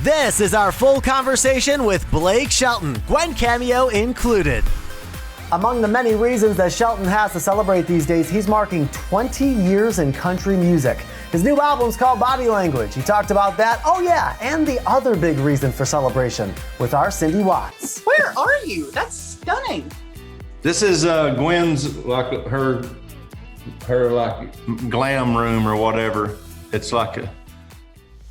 This is our full conversation with Blake Shelton, Gwen cameo included. Among the many reasons that Shelton has to celebrate these days, he's marking 20 years in country music. His new album's called Body Language. He talked about that. Oh yeah, and the other big reason for celebration with our Cindy Watts. Where are you? That's stunning. This is Gwen's, like her like glam room or whatever. It's like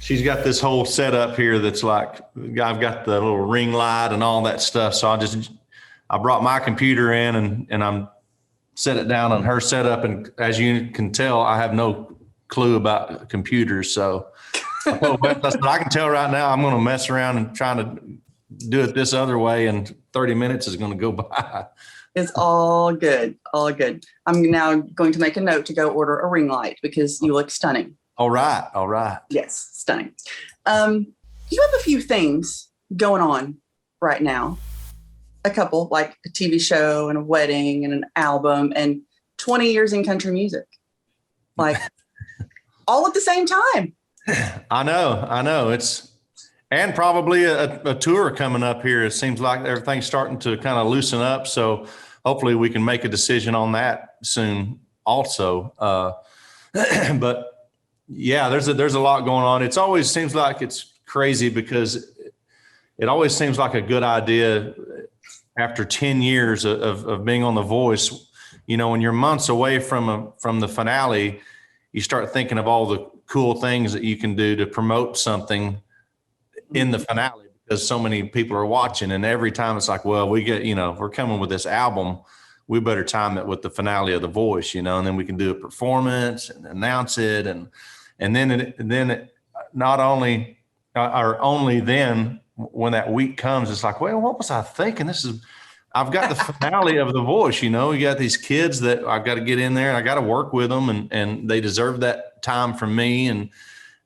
she's got this whole setup here that's like, I've got the little ring light and all that stuff. So I brought my computer in and I'm set it down on her setup. And as you can tell, I have no clue about computers. So I can tell right now I'm going to mess around and trying to do it this other way. And 30 minutes is going to go by. It's all good. All good. I'm now going to make a note to go order a ring light because you look stunning. All right. All right. Yes. Stunning. You have a few things going on right now. A couple, like a TV show and a wedding and an album and 20 years in country music. Like all at the same time. I know. And probably a tour coming up here. It seems like everything's starting to kind of loosen up. So hopefully we can make a decision on that soon also. But yeah, there's a lot going on. It always seems like it's crazy because it always seems like a good idea after 10 years of being on The Voice. You know, when you're months away from the finale, you start thinking of all the cool things that you can do to promote something in the finale because so many people are watching. And every time it's like, well, we're coming with this album. We better time it with the finale of The Voice, and then we can do a performance and announce it. And then not only, or only then when that week comes, it's like, well, what was I thinking? I've got the finale of The Voice, you got these kids that I've got to get in there and I got to work with them and they deserve that time from me.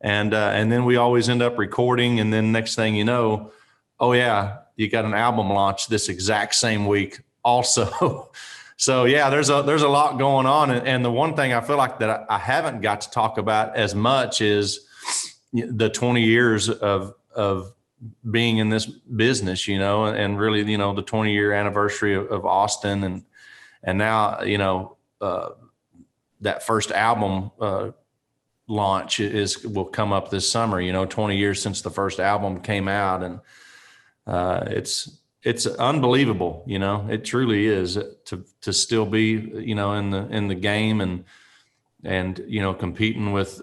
And then we always end up recording. And then next thing you know, oh yeah, you got an album launch this exact same week also. So yeah, there's a lot going on. And the one thing I feel like that I haven't got to talk about as much is the 20 years of being in this business, and really, the 20-year anniversary of Austin. And now, that first album, launch will come up this summer, 20 years since the first album came out. And it's unbelievable, it truly is to still be, in the game and competing with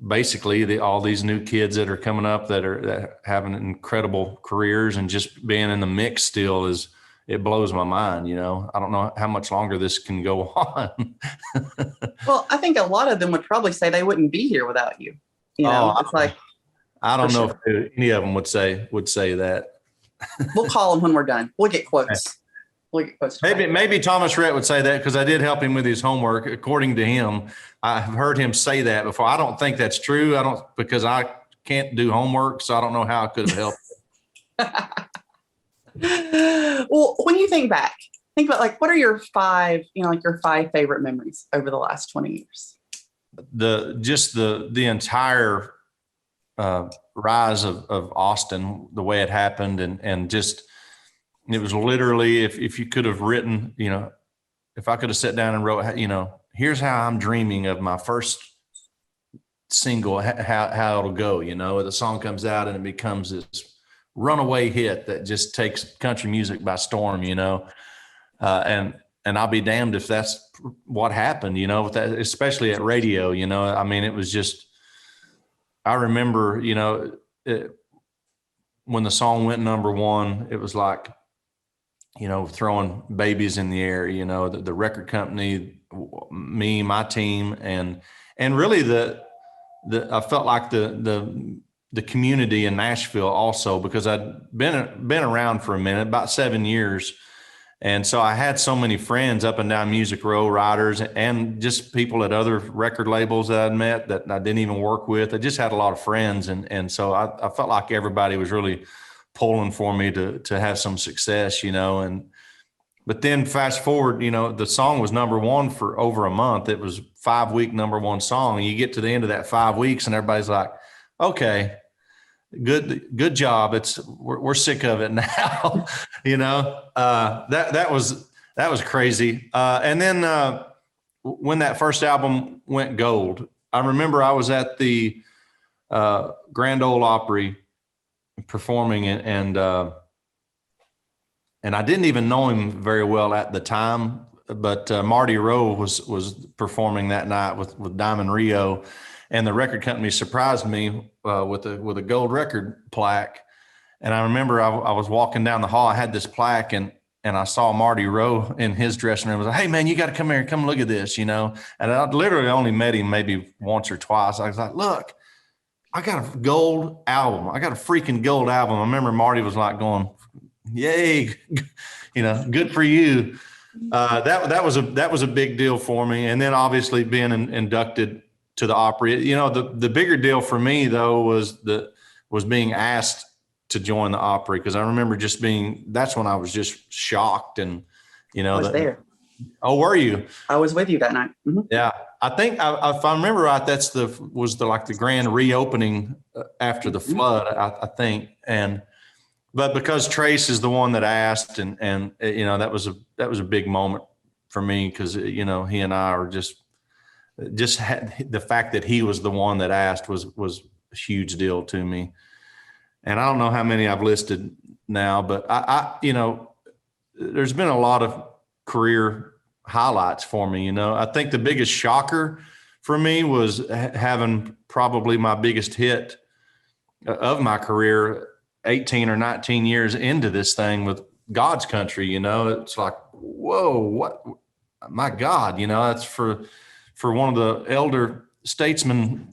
basically all these new kids that are coming up that are having incredible careers, and just being in the mix still it blows my mind. I don't know how much longer this can go on. Well, I think a lot of them would probably say they wouldn't be here without you. It's like, I don't know if any of them would say that. We'll call them when we're done. We'll get quotes. Maybe Thomas Rhett would say that because I did help him with his homework. According to him, I've heard him say that before. I don't think that's true. Because I can't do homework, so I don't know how I could have helped. Well, when you think about like, what are your five favorite memories over the last 20 years? The entire rise of Austin, the way it happened, and just, it was literally, if you could have written, if I could have sat down and wrote, here's how I'm dreaming of my first single, how it'll go, the song comes out and it becomes this runaway hit that just takes country music by storm, and I'll be damned if that's what happened, with that, especially at radio, I mean, it was just, I remember, when the song went number one, it was like, throwing babies in the air, the record company, me, my team, and really I felt like the community in Nashville also, because I'd been around for a minute, about 7 years. And so I had so many friends up and down Music Row, writers, and just people at other record labels that I'd met that I didn't even work with. I just had a lot of friends. And so I felt like everybody was really pulling for me to have some success, but then fast forward, the song was number one for over a month. It was 5-week number one song. And you get to the end of that 5 weeks and everybody's like, okay, good job. We're sick of it now. That was crazy. And then when that first album went gold, I remember I was at the Grand Ole Opry performing, and I didn't even know him very well at the time, but Marty Rowe was performing that night with Diamond Rio, and the record company surprised me with a gold record plaque. And I remember I was walking down the hall. I had this plaque, and I saw Marty Rowe in his dressing room. I was like, "Hey man, you got to come here and come look at this," And I literally only met him maybe once or twice. I was like, "Look, I got a gold album. I got a freaking gold album." I remember Marty was like going, "Yay, good for you." That was a big deal for me. And then obviously being inducted to the Opry. The bigger deal for me though was being asked to join the Opry, because I remember that's when I was just shocked. And I was there. Oh, were you? I was with you that night. Mm-hmm. Yeah, I think if I remember right, that's was the grand reopening after the flood. I think, but because Trace is the one that asked, and that was a big moment for me, because he and I are just had the fact that he was the one that asked was a huge deal to me. And I don't know how many I've listed now, but I there's been a lot of career highlights for me. I think the biggest shocker for me was having probably my biggest hit of my career 18 or 19 years into this thing with God's Country. It's like, whoa, what, my God, that's for one of the elder statesmen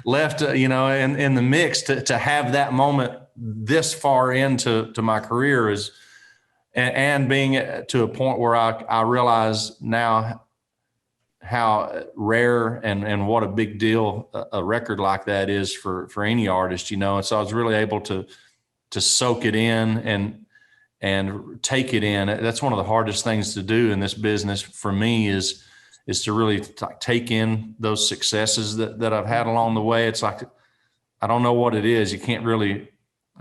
left, in the mix to have that moment this far into my career and being to a point where I realize now how rare and what a big deal a record like that is for any artist, And so I was really able to soak it in and take it in. That's one of the hardest things to do in this business for me is to really take in those successes that I've had along the way. It's like, I don't know what it is. I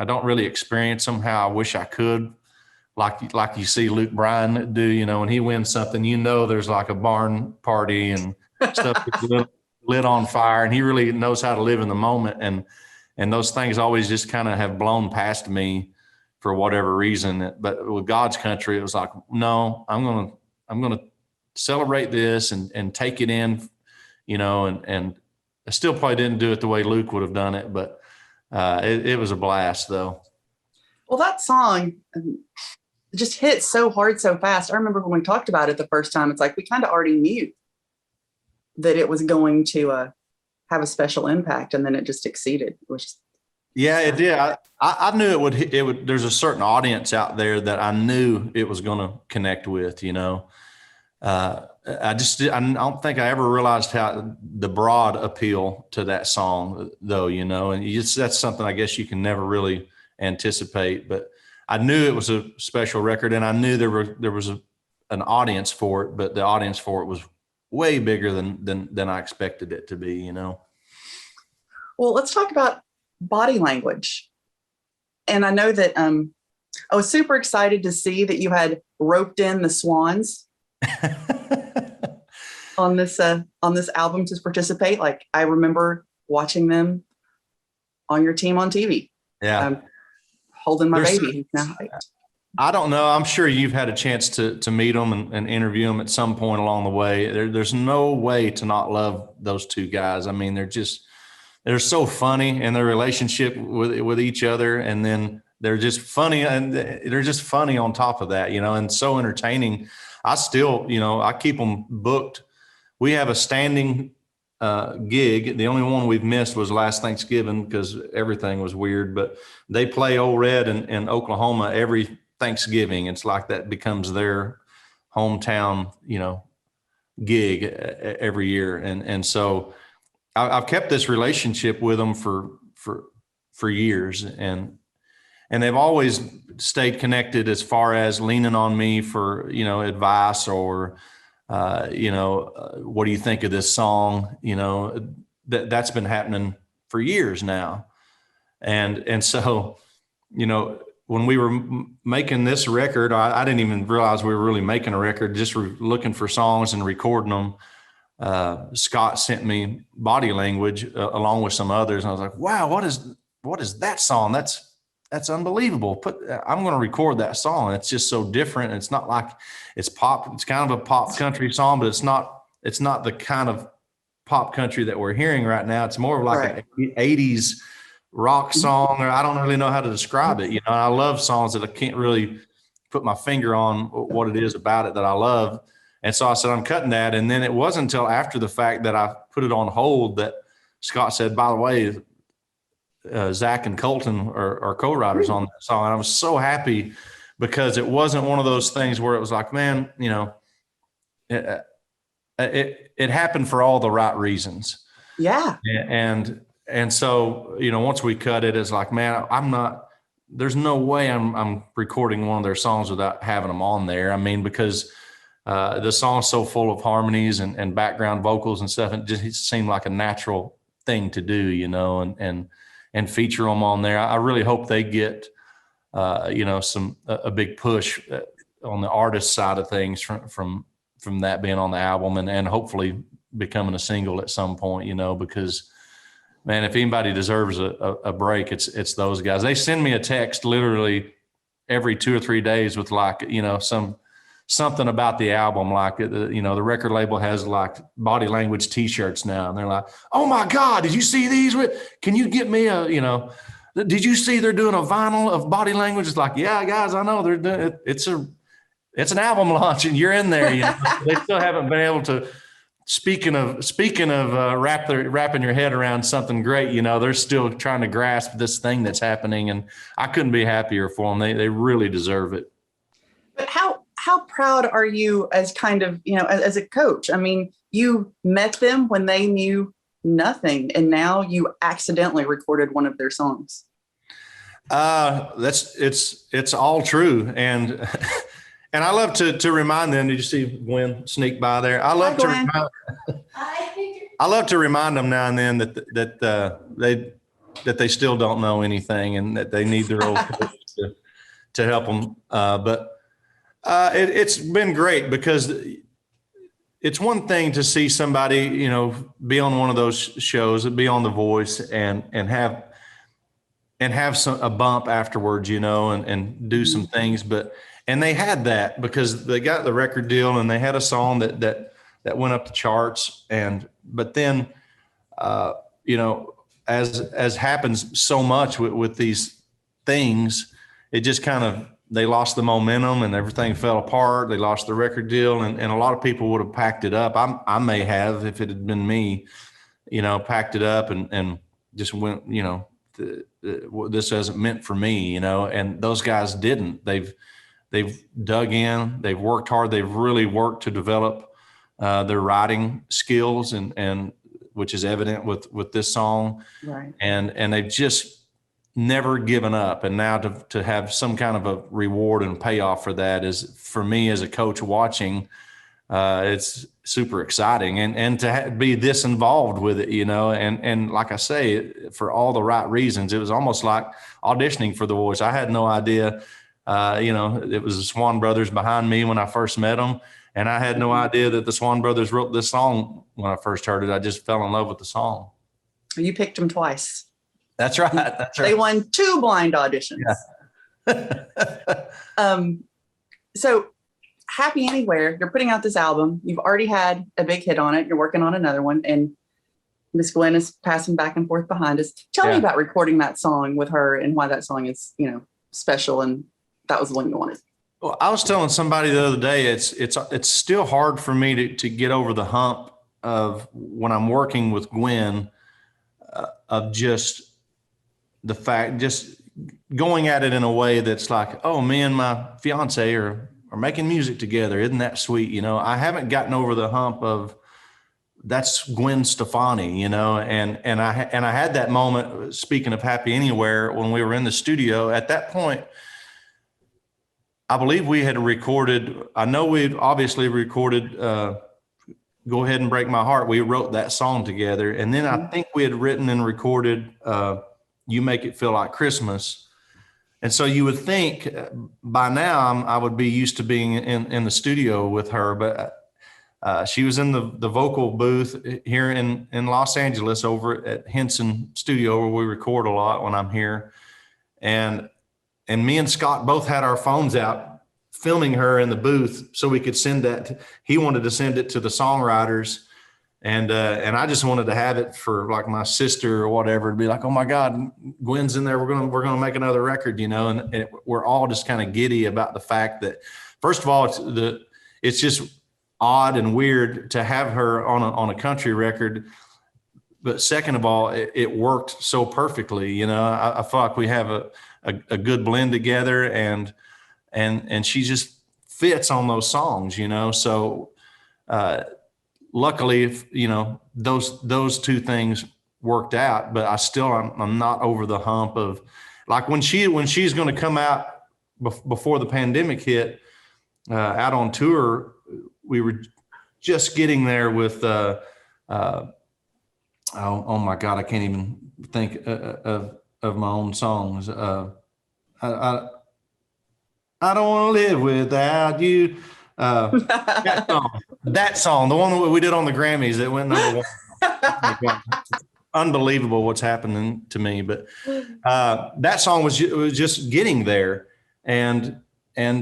don't really experience them how I wish I could. Like you see Luke Bryan do, when he wins something, there's like a barn party and stuff lit on fire, and he really knows how to live in the moment. And those things always just kind of have blown past me for whatever reason. But with God's Country, it was like, no, I'm gonna celebrate this and take it in, and I still probably didn't do it the way Luke would have done it, but it was a blast though. Well, that song just hit so hard so fast. I remember when we talked about it the first time, it's like we kind of already knew that it was going to have a special impact, and then it just exceeded. Yeah, it did. I knew it would. There's a certain audience out there that I knew it was going to connect with. I don't think I ever realized how the broad appeal to that song, though. And that's something I guess you can never really anticipate. But I knew it was a special record, and I knew there was an audience for it. But the audience for it was way bigger than I expected it to be. Well, let's talk about body language. And I know that I was super excited to see that you had roped in the Swanns on this album to participate. Like, I remember watching them on your team on TV. Yeah. Holding my baby. I don't know. I'm sure you've had a chance to meet them and interview them at some point along the way. There's no way to not love those two guys. I mean, they're so funny in their relationship with each other. And then they're just funny, and they're just funny on top of that, and so entertaining. I still, I keep them booked. We have a standing gig. The only one we've missed was last Thanksgiving because everything was weird, but they play Old Red in Oklahoma every Thanksgiving. It's like that becomes their hometown, gig every year. And so I've kept this relationship with them for years, and they've always stayed connected as far as leaning on me for, advice or, what do you think of this song? That's been happening for years now. And so, you know, when we were making this record, I didn't even realize we were really making a record, just looking for songs and recording them. Scott sent me Body Language along with some others. And I was like, wow, what is that song? That's unbelievable. I'm going to record that song. It's just so different. It's not like it's pop. It's kind of a pop country song, but it's not the kind of pop country that we're hearing right now. It's more of like an 80s rock song, or I don't really know how to describe it. You know, I love songs that I can't really put my finger on what it is about it that I love. And so I said, I'm cutting that. And then it wasn't until after the fact that I put it on hold that Scott said, by the way, Zach and Colton are co-writers on that song. And I was so happy because it wasn't one of those things where it was like, man, you know, it happened for all the right reasons. Yeah. And so, you know, once we cut it, it's like, man, there's no way I'm recording one of their songs without having them on there. I mean, because the song's so full of harmonies and background vocals and stuff, it just seemed like a natural thing to do, you know, and feature them on there. I really hope they get, you know, a big push on the artist side of things from that being on the album and hopefully becoming a single at some point, you know, because man, if anybody deserves a break, it's those guys. They send me a text literally every 2 or 3 days with like, you know, something about the album. Like, you know, the record label has like Body Language t-shirts now. And they're like, oh my God, did you see these? Can you get me you know, did you see they're doing a vinyl of Body Language? It's like, yeah, guys, I know they're doing it. It's an album launch and you're in there. You know? They still haven't been able to, speaking of wrapping your head around something great, you know, they're still trying to grasp this thing that's happening. And I couldn't be happier for them. They really deserve it. But how proud are you as kind of, you know, as a coach? I mean, you met them when they knew nothing, and now you accidentally recorded one of their songs. It's all true. And I love to remind them. Did you see Gwen sneak by there? I love to remind them now and then that they still don't know anything and that they need their old coach to help them. But it's been great because it's one thing to see somebody, you know, be on one of those shows, be on The Voice and have a bump afterwards, you know, and do some things. And they had that because they got the record deal and they had a song that went up the charts. But then, you know, as happens so much with these things, it just kind of, they lost the momentum and everything fell apart. They lost the record deal and a lot of people would have packed it up. I may have, if it had been me, you know, packed it up and just went, you know, this isn't meant for me, you know, and those guys didn't. They've dug in, they've worked hard. They've really worked to develop their writing skills and which is evident with this song. Right. And they've just never given up. And now to have some kind of a reward and payoff for that is, for me as a coach watching, it's super exciting and to be this involved with it, you know, and like I say, for all the right reasons. It was almost like auditioning for The Voice. I had no idea. You know, it was the Swann brothers behind me when I first met them. And I had no idea that the Swann brothers wrote this song when I first heard it. I just fell in love with the song. You picked them twice. That's right. That's right. They won 2 blind auditions. Yeah. So Happy Anywhere, you're putting out this album. You've already had a big hit on it. You're working on another one. And Miss Gwen is passing back and forth behind us. Tell me about recording that song with her and why that song is, you know, special. And that was the one you wanted. Well, I was telling somebody the other day, it's still hard for me to get over the hump of when I'm working with Gwen, of just the fact, just going at it in a way that's like, oh, me and my fiance are making music together. Isn't that sweet? You know, I haven't gotten over the hump of that's Gwen Stefani, you know, and I had that moment, speaking of Happy Anywhere, when we were in the studio. At that point, I believe we had recorded, I know we'd obviously recorded Go Ahead and Break My Heart. We wrote that song together. And then I think we had written and recorded You Make It Feel Like Christmas. And so you would think by now I would be used to being in the studio with her, but she was in the vocal booth here in Los Angeles over at Henson Studio, where we record a lot when I'm here. And me and Scott both had our phones out filming her in the booth so we could send that. He wanted to send it to the songwriters. And I just wanted to have it for like my sister or whatever to be like, oh my God, Gwen's in there. We're gonna make another record, and we're all just kind of giddy about the fact that, first of all, it's just odd and weird to have her on a country record. But second of all, it worked so perfectly. I feel like we have a good blend together, and she just fits on those songs, so luckily, those two things worked out, but I'm not over the hump of like when she's going to come out before the pandemic hit, out on tour. We were just getting there with, oh my God, I can't even think of my own songs. I don't want to live without you. That song, the one that we did on the Grammys that went number one. Unbelievable what's happening to me. But that song was just getting there. And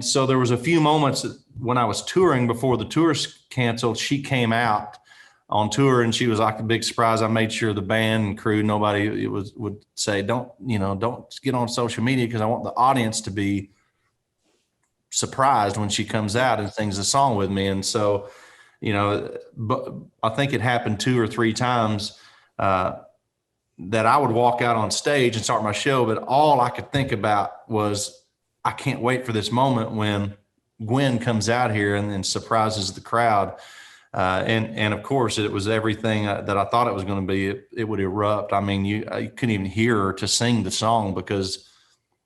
so there was a few moments that when I was touring before the tours canceled, she came out on tour and she was like a big surprise. I made sure the band and crew, nobody would say, don't get on social media, because I want the audience to be surprised when she comes out and sings a song with me. And so, but I think it happened 2 or 3 times that I would walk out on stage and start my show, but all I could think about was, I can't wait for this moment when Gwen comes out here and surprises the crowd. And of course, it was everything that I thought it was going to be. It would erupt. I mean, you couldn't even hear her to sing the song, because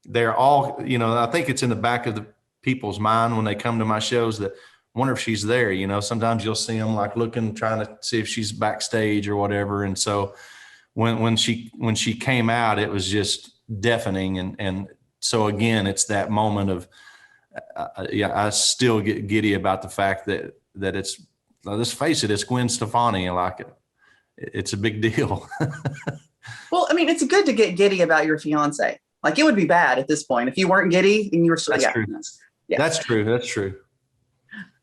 they're all, I think it's in the back of the people's mind when they come to my shows that wonder if she's there. Sometimes you'll see them like looking, trying to see if she's backstage or whatever. And so when she came out, it was just deafening. And so again, it's that moment of, I still get giddy about the fact that it's, let's face it, it's Gwen Stefani. Like it's a big deal. Well, I mean, it's good to get giddy about your fiance. Like, it would be bad at this point if you weren't giddy and you were still. That's true. Yeah. That's true.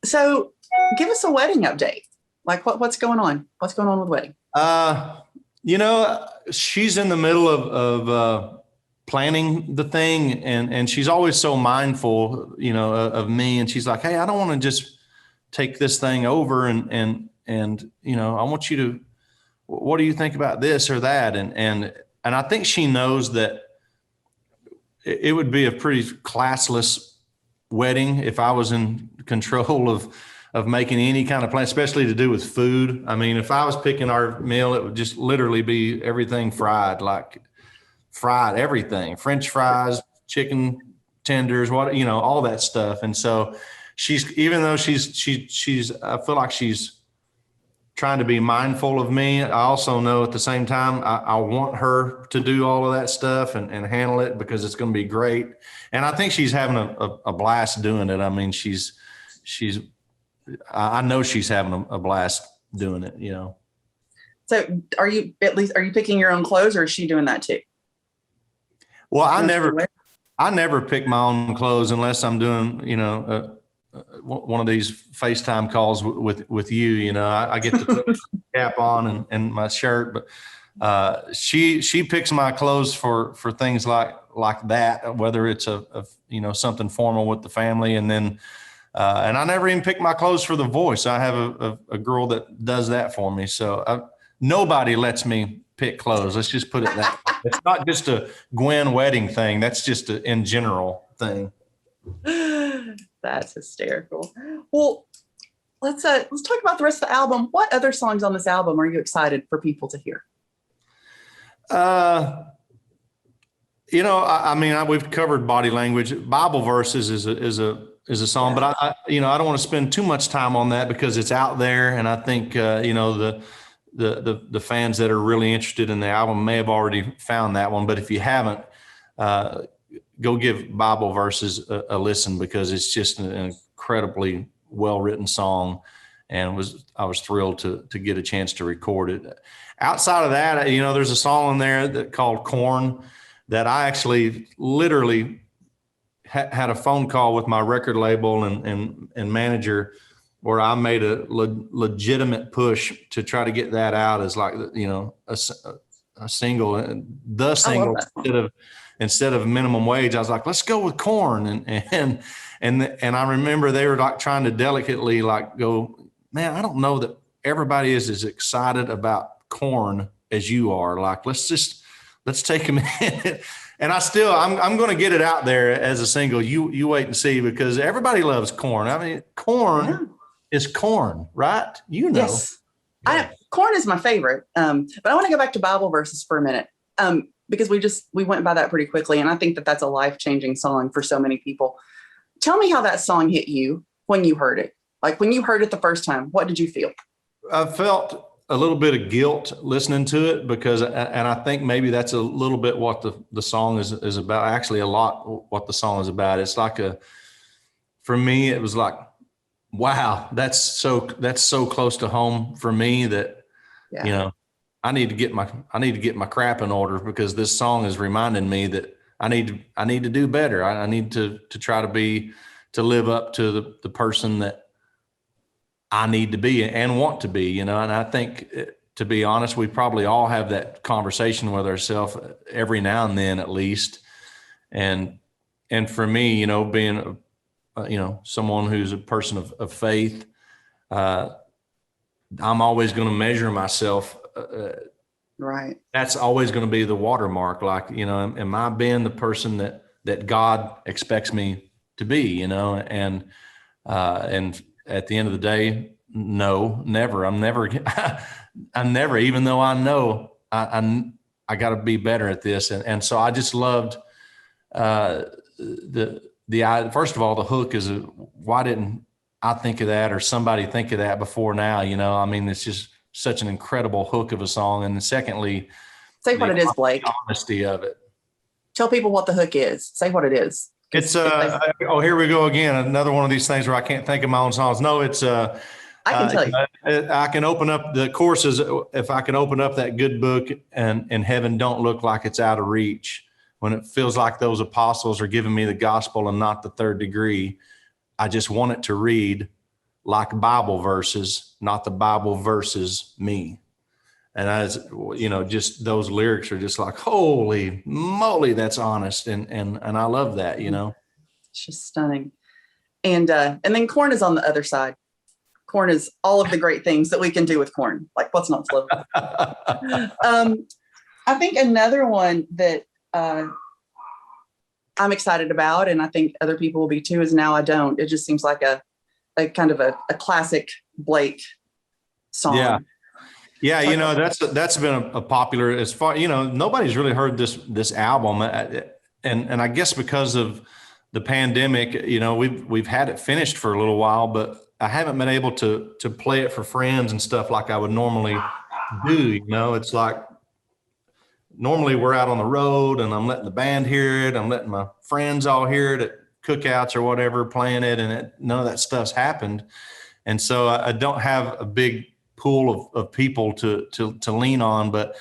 So give us a wedding update. Like what's going on? What's going on with wedding? She's in the middle of planning the thing, and she's always so mindful, of me. And she's like, hey, I don't want to just take this thing over and I want you to, what do you think about this or that? And I think she knows that it would be a pretty classless wedding if I was in control of making any kind of plan, especially to do with food. I mean, if I was picking our meal, it would just literally be everything fried, like fried everything, French fries, chicken tenders, all that stuff. And so even though she's, I feel like she's trying to be mindful of me, I also know at the same time, I want her to do all of that stuff and handle it, because it's going to be great. And I think she's having a blast doing it. I mean, I know she's having a blast doing it, So are you picking your own clothes, or is she doing that too? Well, I never pick my own clothes unless I'm doing, one of these FaceTime calls with you. I get to put the cap on and my shirt, but she picks my clothes for things like that, whether it's something formal with the family, and then and I never even pick my clothes for The Voice. I have a girl that does that for me. So nobody lets me pick clothes. Let's just put it that way. It's not just a Gwen wedding thing. That's just an in general thing. That's hysterical. Well, let's talk about the rest of the album. What other songs on this album are you excited for people to hear? I mean, we've covered Body Language. Bible Verses is a song, but I don't want to spend too much time on that because it's out there, and I think the the fans that are really interested in the album may have already found that one, but if you haven't, go give Bible Verses a listen, because it's just an incredibly well-written song, and I was thrilled to get a chance to record it. Outside of that, there's a song in there called Corn that I actually literally had a phone call with my record label and manager, where I made a legitimate push to try to get that out as like, a single, the single instead of Minimum Wage. I was like, let's go with Corn. And I remember they were like trying to delicately like go, man, I don't know that everybody is as excited about Corn as you are. Like, let's take a minute. And I'm going to get it out there as a single. You wait and see, because everybody loves Corn. I mean, Corn is Corn, right? Yes. Yeah. Corn is my favorite. But I want to go back to Bible Verses for a minute. Because we went by that pretty quickly. And I think that that's a life-changing song for so many people. Tell me how that song hit you when you heard it. Like when you heard it the first time, what did you feel? I felt a little bit of guilt listening to it, because, and I think maybe that's a little bit what the song is about. Actually, a lot what the song is about. It's like for me, it was like, wow, that's so close to home for me that, I need to get my crap in order, because this song is reminding me that I need to do better. I need to try to live up to the person that I need to be and want to be, and I think, to be honest, we probably all have that conversation with ourselves every now and then, at least. And for me, being, someone who's a person of faith, I'm always going to measure myself. Right. That's always going to be the watermark. Like, am I being the person that God expects me to be, and at the end of the day, no, never. I'm never, even though I know I got to be better at this. And so I just loved, first of all, the hook is, why didn't I think of that, or somebody think of that before now? I mean, it's just such an incredible hook of a song. And then secondly, say what it is, Blake. Honesty of it. Tell people what the hook is. Say what it is. It's here we go again. Another one of these things where I can't think of my own songs. No, it's I can tell you. I can open up the courses. If I can open up that good book, and heaven don't look like it's out of reach, when it feels like those apostles are giving me the gospel and not the third degree, I just want it to read like Bible verses, not the Bible versus me. And as just those lyrics are just like, holy moly, that's honest. And I love that, It's just stunning. And then Corn is on the other side. Corn is all of the great things that we can do with Corn. Like, what's not slow? I think another one that I'm excited about, and I think other people will be too, is Now I Don't. It just seems like a kind of a classic Blake song. Yeah. That's been a popular, as far, nobody's really heard this album. And I guess because of the pandemic, we've had it finished for a little while, but I haven't been able to play it for friends and stuff like I would normally do. It's like, normally we're out on the road and I'm letting the band hear it. I'm letting my friends all hear it at cookouts or whatever, playing it, and none of that stuff's happened. And so I don't have a big pool of people to lean on, but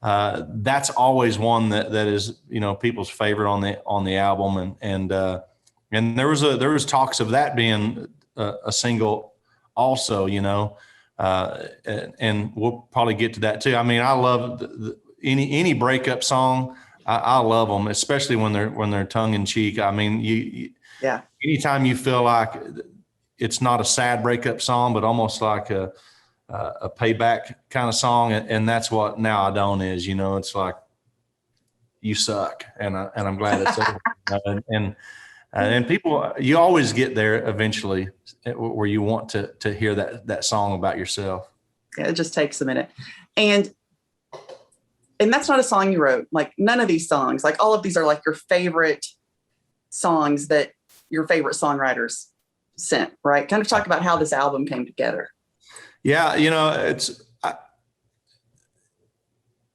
that's always one that is, people's favorite on the album. And there was talks of that being a single also, and we'll probably get to that too. I mean, I love any breakup song. I love them, especially when they're tongue in cheek. I mean, anytime you feel like it's not a sad breakup song, but almost like a payback kind of song. And that's what Now I Don't is, it's like, you suck. And I'm glad it's over. And people, you always get there eventually where you want to hear that song about yourself. Yeah, it just takes a minute. And that's not a song you wrote. Like, none of these songs, like all of these are like your favorite songs that your favorite songwriters sent, right? Kind of talk about how this album came together. Yeah.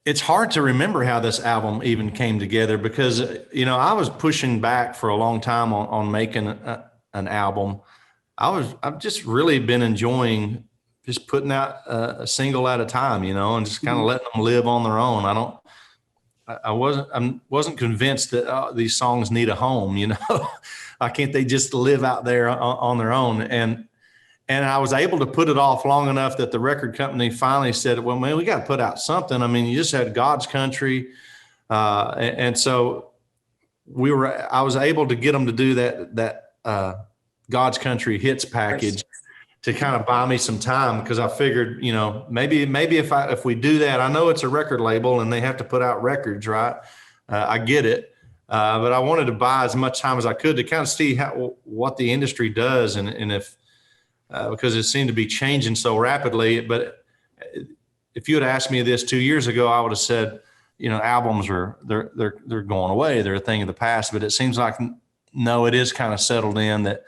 it's hard to remember how this album even came together because, I was pushing back for a long time on making an album. I've just really been enjoying just putting out a single at a time, and just kind of letting them live on their own. I wasn't convinced that these songs need a home, Why can't they just live out there on their own? And I was able to put it off long enough that the record company finally said, well, man, we got to put out something. I mean, you just had God's Country. And so I was able to get them to do that God's Country hits package to kind of buy me some time, because I figured, maybe if we do that, I know it's a record label and they have to put out records, right? I get it. But I wanted to buy as much time as I could to kind of see what the industry does. And if, because it seemed to be changing so rapidly. But if you had asked me this 2 years ago, I would have said, albums they're going away. They're a thing of the past. But it seems like, no, it is kind of settled in that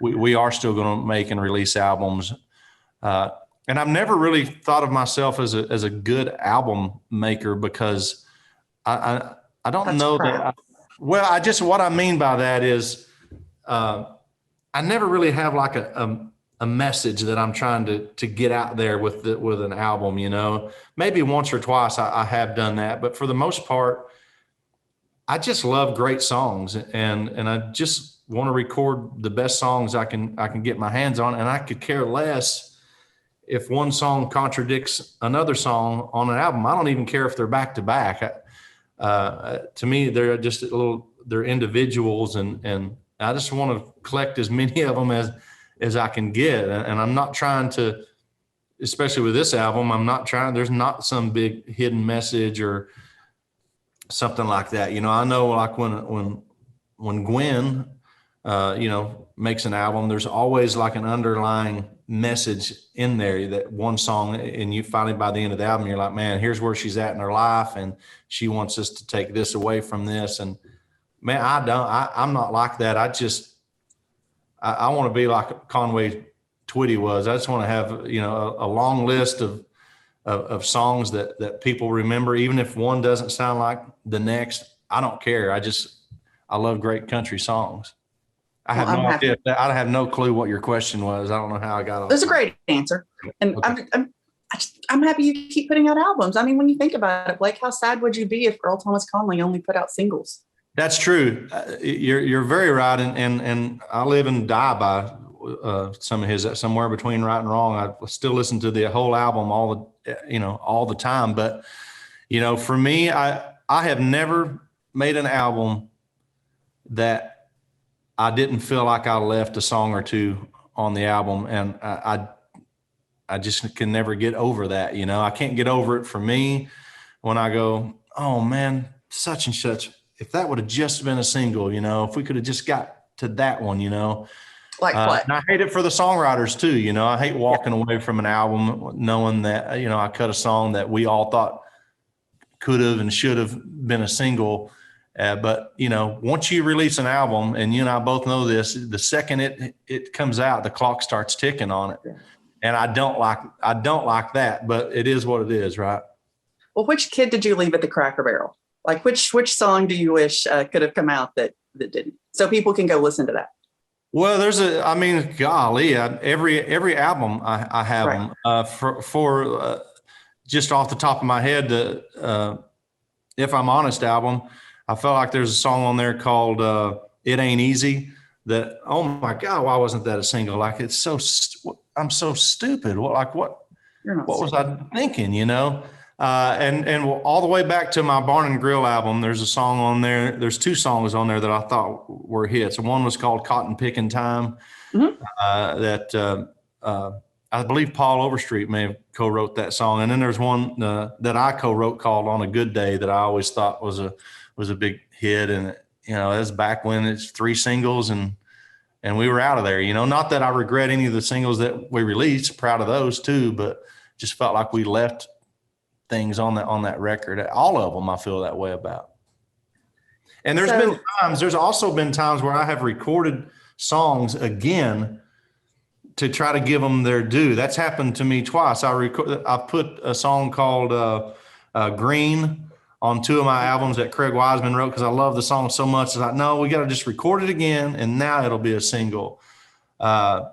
we are still going to make and release albums. And I've never really thought of myself as a good album maker, because I don't know that. What I mean by that is, I never really have like a message that I'm trying to get out there with an album, maybe once or twice I have done that, but for the most part, I just love great songs, and I just want to record the best songs I can get my hands on. And I could care less if one song contradicts another song on an album. I don't even care if they're back to back. To me, they're just they're individuals, and I just want to collect as many of them as I can get. And I'm not trying to, especially with this album, there's not some big hidden message or something like that. I know, like when Gwen, makes an album, there's always like an underlying message in there, that one song, and you finally, by the end of the album, you're like, man, here's where she's at in her life, and she wants us to take this away from this. And man, I'm not like that. I want to be like Conway Twitty was. I just want to have, a long list of songs that people remember, even if one doesn't sound like the next. I don't care. I love great country songs. I have no idea. I have no clue what your question was. I don't know how I got on. That's a great answer. And okay. I'm happy you keep putting out albums. I mean, when you think about it, Blake, how sad would you be if Earl Thomas Conley only put out singles? That's true. You're very right. And I live and die by some of his, Somewhere Between Right and Wrong. I still listen to the whole album all the time. But, for me, I have never made an album that I didn't feel like I left a song or two on the album. And I just can never get over that. I can't get over it for me when I go, oh man, such and such, if that would have just been a single, if we could have just got to that one, Like what? And I hate it for the songwriters too. I hate walking away from an album knowing that, I cut a song that we all thought could have and should have been a single. But once you release an album, and you and I both know this, the second it comes out, the clock starts ticking on it. Yeah. And I don't like that, but it is what it is, right? Well, which kid did you leave at the Cracker Barrel? Like which song do you wish could have come out that didn't? So people can go listen to that. Well, golly, every album I have right. Them for just off the top of my head, the If I'm Honest album. I felt like there's a song on there called It Ain't Easy that, oh my God, why wasn't that a single? Like, I'm so stupid. What was I thinking, And all the way back to my Barn and Grill album, there's a song on there. There's two songs on there that I thought were hits. One was called Cotton Picking Time, that I believe Paul Overstreet may have co-wrote that song. And then there's one that I co-wrote called On a Good Day that I always thought was a big hit. And, that's back when it's 3 singles and we were out of there, not that I regret any of the singles that we released, proud of those too, but just felt like we left things on that record. All of them I feel that way about. And there's also been times where I have recorded songs again to try to give them their due. That's happened to me twice. I put a song called Green on 2 of my albums that Craig Wiseman wrote because I love the song so much. I thought, no, we got to just record it again, and now it'll be a single. And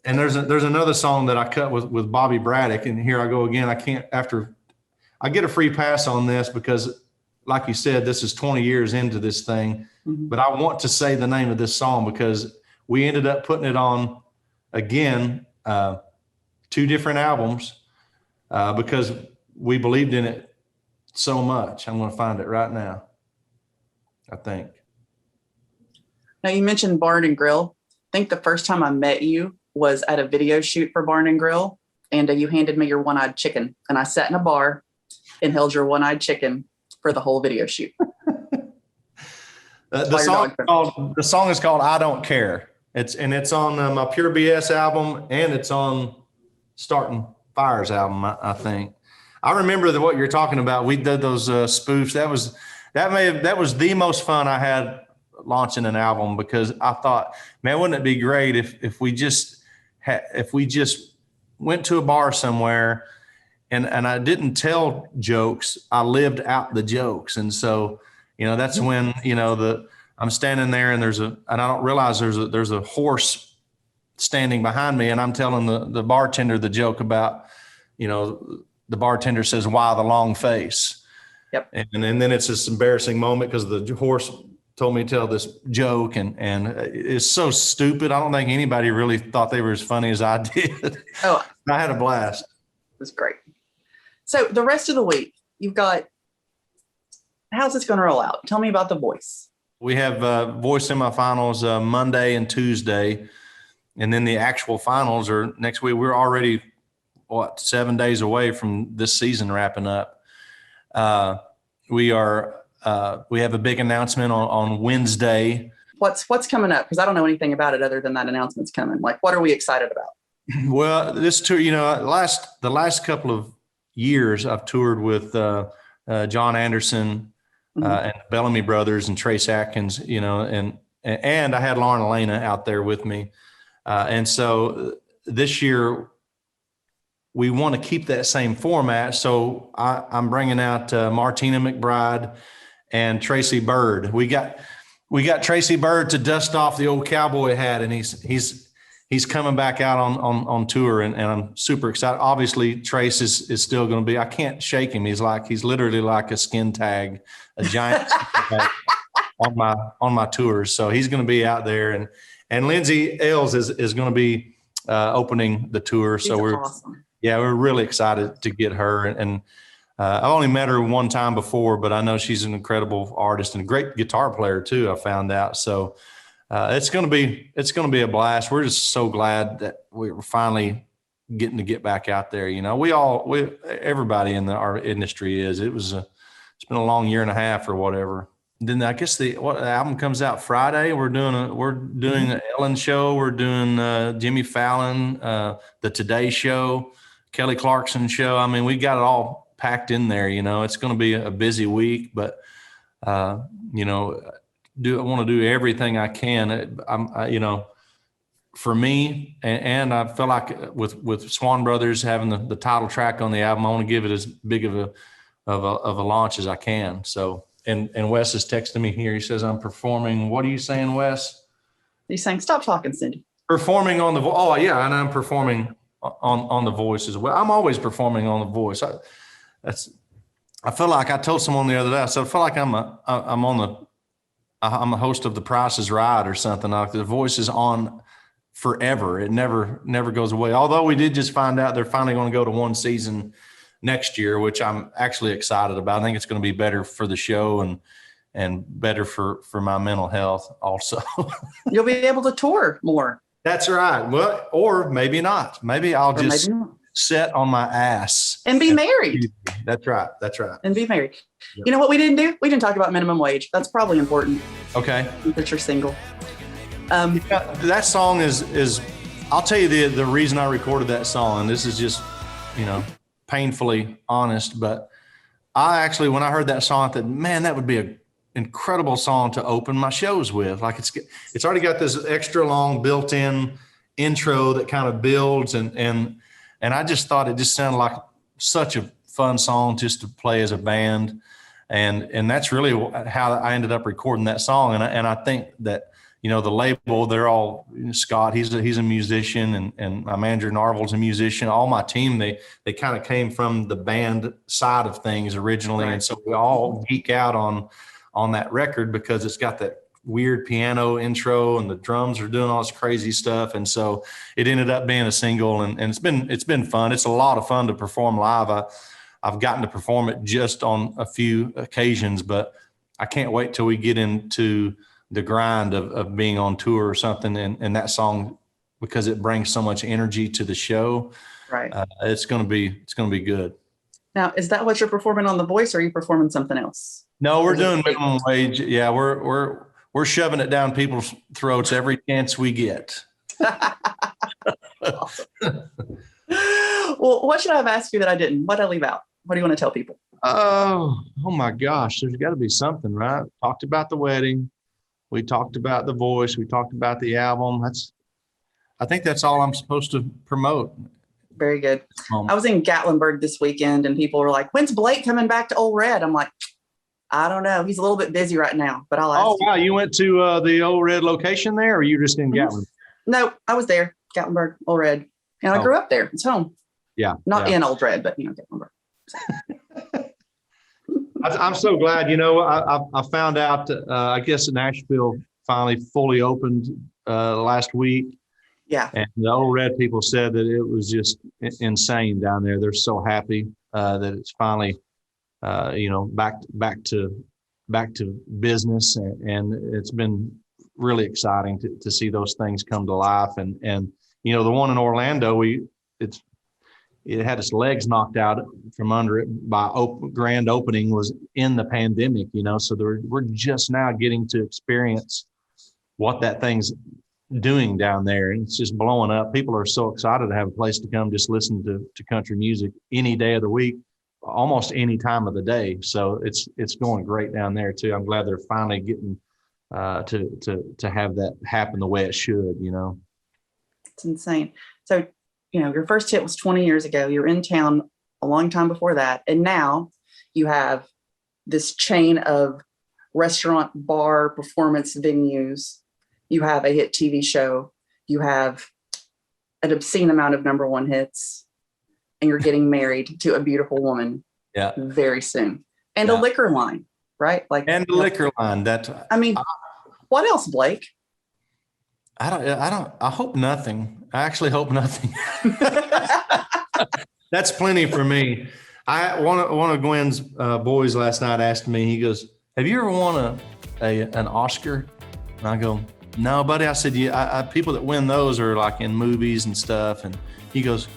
there's another song that I cut with Bobby Braddock, and here I go again. I get a free pass on this because, like you said, this is 20 years into this thing, but I want to say the name of this song because we ended up putting it on again, 2 different albums, because we believed in it so much. I'm going to find it right now, I think. Now, you mentioned Barn and Grill. I think the first time I met you was at a video shoot for Barn and Grill, and you handed me your one-eyed chicken, and I sat in a bar and held your one-eyed chicken for the whole video shoot. The song is called "I Don't Care." It's on my Pure BS album, and it's on Starting Fires album, I think. I remember what you're talking about. We did those spoofs. That was the most fun I had launching an album, because I thought, man, wouldn't it be great if we just went to a bar somewhere and I didn't tell jokes, I lived out the jokes. And so, that's when, I'm standing there and I don't realize there's a horse standing behind me, and I'm telling the bartender the joke about, the bartender says, "Why the long face?" Yep. And then it's this embarrassing moment because the horse told me to tell this joke, and it's so stupid. I don't think anybody really thought they were as funny as I did. Oh, I had a blast. it was great. So the rest of the week, how's this going to roll out? Tell me about The Voice. We have voice semifinals Monday and Tuesday, and then the actual finals are next week. We're already 7 days away from this season wrapping up. We have a big announcement on Wednesday. What's coming up? Because I don't know anything about it other than that announcement's coming. Like, what are we excited about? Well, this tour, the last couple of years I've toured with John Anderson and the Bellamy Brothers and Trace Atkins, and I had Lauren Elena out there with me. And so this year we want to keep that same format. So I'm bringing out Martina McBride and Tracy Bird. We got Tracy Bird to dust off the old cowboy hat, and he's coming back out on tour, and I'm super excited. Obviously, Trace is still going to be. I can't shake him. He's literally like a skin tag, a giant skin tag on my tours. So he's going to be out there, and Lindsay Ailes is going to be opening the tour. So we're awesome. Yeah, we're really excited to get her, and I've only met her one time before, but I know she's an incredible artist and a great guitar player too, I found out. So it's going to be a blast. We're just so glad that we're finally getting to get back out there. Everybody in our industry is. It's been a long year and a half or whatever. Then I guess the album comes out Friday. We're doing an Ellen show. We're doing Jimmy Fallon, the Today Show, Kelly Clarkson show. I mean, we got it all packed in there. It's going to be a busy week, but I want to do everything I can. For me, and I feel like with Swann Brothers having the title track on the album, I want to give it as big of a launch as I can. So, and Wes is texting me here. He says, I'm performing. What are you saying, Wes? He's saying, stop talking, Cindy. Performing on oh yeah. And I'm performing on The Voice as well. I'm always performing on The Voice. I feel like I told someone the other day, I said, I feel like I'm a host of The Price is Right or something. Like The Voice is on forever. It never goes away. Although we did just find out they're finally going to go to one season next year, which I'm actually excited about. I think it's going to be better for the show and better for my mental health also. You'll be able to tour more. That's right. Well, or maybe not. Maybe I'll just sit on my ass and be married. That's right. And be married. Yep. You know what we didn't do? We didn't talk about minimum wage. That's probably important. Okay. That you're single. That song is I'll tell you the reason I recorded that song, and this is just, painfully honest, but I actually, when I heard that song, I thought, man, that would be an incredible song to open my shows with. Like it's already got this extra long built-in intro that kind of builds, and I just thought it just sounded like such a fun song just to play as a band. And that's really how I ended up recording that song. And I think that, you know, the label, they're all, Scott, he's a musician, and my manager Narvel's a musician. All my team, they kind of came from the band side of things originally. Right. And so we all geek out on that record because it's got that weird piano intro and the drums are doing all this crazy stuff. And so it ended up being a single, and it's been fun. It's a lot of fun to perform live. I've gotten to perform it just on a few occasions, but I can't wait till we get into the grind of being on tour or something. And that song, because it brings so much energy to the show, Right. it's going to be good. Now, is that what you're performing on The Voice, or are you performing something else? No, we're doing minimum wage. Yeah. We're shoving it down people's throats every chance we get. Well, what should I have asked you that I didn't? What did I leave out? What do you want to tell people? Oh my gosh. There's got to be something, right? Talked about the wedding. We talked about The Voice. We talked about the album. I think that's all I'm supposed to promote. Very good. I was in Gatlinburg this weekend, and people were like, "When's Blake coming back to Old Red?" I'm like, I don't know. He's a little bit busy right now, but I'll ask. Oh, wow. You went to the Old Red location there, or you just in Gatlinburg? No, I was there, Gatlinburg, Old Red. And I grew up there. It's home. Yeah. Not in Old Red, but, you know, Gatlinburg. I'm so glad. You know, I found out, I guess Nashville finally fully opened last week. Yeah. And the Old Red people said that it was just insane down there. They're so happy that it's finally, you know, back to business. And it's been really exciting to see those things come to life. And, you know, the one in Orlando, it had its legs knocked out from under it by grand opening, was in the pandemic, you know, so we're just now getting to experience what that thing's doing down there. And it's just blowing up. People are so excited to have a place to come just listen to country music any day of the week, almost any time of the day. So it's going great down there too. I'm glad they're finally getting to have that happen the way it should, you know. It's insane. So, you know, your first hit was 20 years ago. You were in town a long time before that. And now you have this chain of restaurant, bar, performance venues. You have a hit TV show. You have an obscene amount of number one hits. And you're getting married to a beautiful woman very soon. And a liquor line, right? And the liquor line. What else, Blake? I hope nothing. I actually hope nothing. That's plenty for me. One of Gwen's boys last night asked me, he goes, "Have you ever won an Oscar?" And I go, "No, buddy." I said, "Yeah, people that win those are like in movies and stuff." And he goes,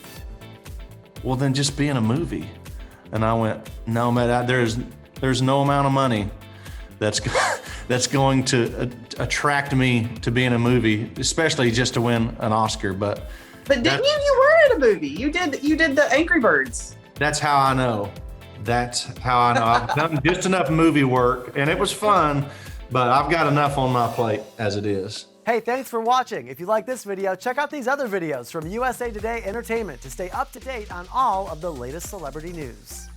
"Well, then just be in a movie." And I went, "No, man, there's no amount of money that's going to attract me to be in a movie, especially just to win an Oscar." But didn't you were in a movie? You did the Angry Birds. That's how I know. That's how I know. I've done just enough movie work, and it was fun, but I've got enough on my plate as it is. Hey, thanks for watching. If you like this video, check out these other videos from USA Today Entertainment to stay up to date on all of the latest celebrity news.